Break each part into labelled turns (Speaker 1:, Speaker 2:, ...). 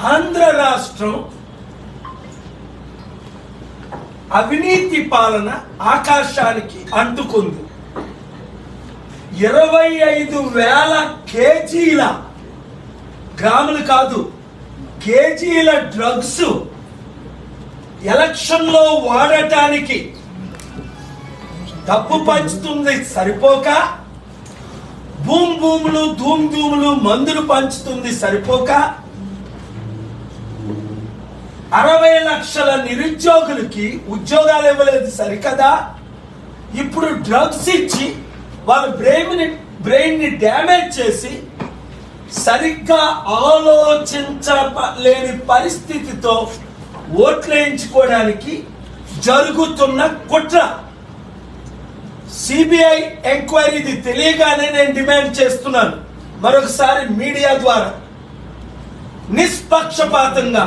Speaker 1: ఆంధ్ర రాష్ట్రం అవినీతి పాలన ఆకాశానికి అంటుకుంది. 25,000 కేజీల, గ్రాములు కాదు, కేజీల డ్రగ్స్ ఎలక్షన్లో వాడటానికి డబ్బు పంచుతుంది సరిపోక, భూములు ధూములు మందులు పంచుతుంది సరిపోక, 60 లక్షల నిరుద్యోగులకి ఉద్యోగాలు ఇవ్వలేదు సరికదా, ఇప్పుడు డ్రగ్స్ ఇచ్చి వాళ్ళ బ్రెయిన్ ని డ్యామేజ్ చేసి సరిగ్గా ఆలోచించలేని పరిస్థితితో ఓట్లు వేయించుకోవడానికి జరుగుతున్న కుట్ర. సిబిఐ ఎంక్వైరీది తెలియగానే నేను డిమాండ్ చేస్తున్నాను, మరొకసారి మీడియా ద్వారా నిష్పక్షపాతంగా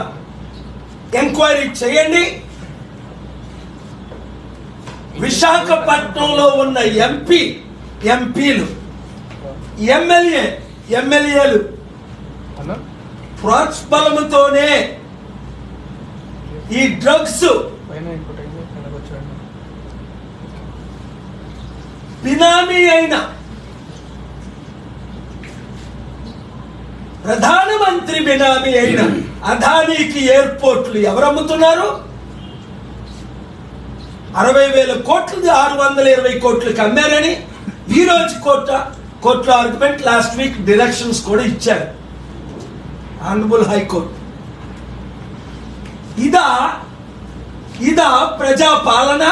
Speaker 1: ఎంక్వైరీ చేయండి. విశాఖపట్నంలో ఉన్న ఎంపీలు ఎమ్మెల్యేలు ప్రోత్బలముతోనే ఈ డ్రగ్స్ బినామీ అయిన ప్రధానమంత్రి బినామీ అయిన అదానీకి ఎయిర్పోర్ట్లు ఎవరు అమ్ముతున్నారు? 60,000 కోట్లు 620 కోట్లకి అమ్మారని ఈ రోజు కోర్టులో ఆర్గ్యుమెంట్, లాస్ట్ వీక్ డైరెక్షన్స్ కూడా ఇచ్చారు ఆనరబుల్ హైకోర్టు. ఇదా ప్రజాపాలన?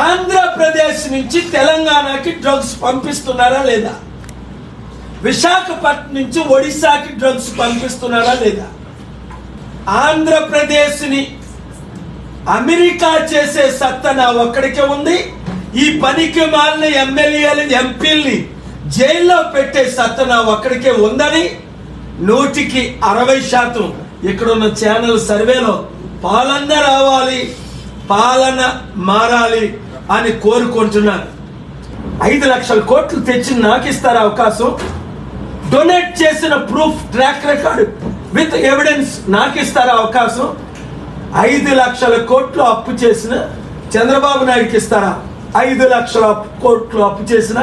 Speaker 1: ఆంధ్రప్రదేశ్ నుంచి తెలంగాణకి డ్రగ్స్ పంపిస్తున్నారా లేదా? విశాఖపట్నం నుంచి ఒడిశాకి డ్రగ్స్ పంపిస్తున్నారా లేదా? ఆంధ్రప్రదేశ్ ని అమెరికా చేసే సత్తా నా ఒక్కడికే ఉంది. ఈ పనికి మాలిన ఎమ్మెల్యేలు ఎంపీల్ని జైల్లో పెట్టే సత్తా నా ఒక్కడికే ఉందని 100% ఇక్కడున్న ఛానల్ సర్వేలో పాలన రావాలి, పాలన మారాలి అని కోరుకుంటున్నాను. 5 లక్షల కోట్లు తెచ్చి నాకు ఇస్తారు అవకాశం, డొనేట్ చేసిన proof track record with evidence నాకు ఇస్తారు అవకాశం. 5 లక్షల కోట్లు అప్పు చేసిన చంద్రబాబు నాయుడుకి ఇస్తారా? 5 లక్షల కోట్లు అప్పు చేసిన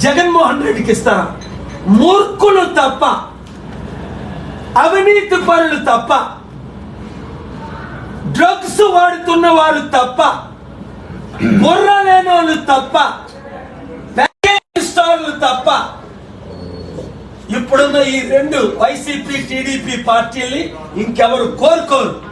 Speaker 1: జగన్మోహన్ రెడ్డికి ఇస్తారా? మూర్ఖులు తప్ప, అవినీతి పరులు తప్ప, డ్రగ్స్ వాడుతున్న వారు తప్ప, బుర్ర లేని వాళ్ళు తప్ప, స్టార్లు తప్ప ఇప్పుడున్న ఈ 2 వైసీపీ టీడీపీ పార్టీల్ని ఇంకెవరు కోరుకోరు.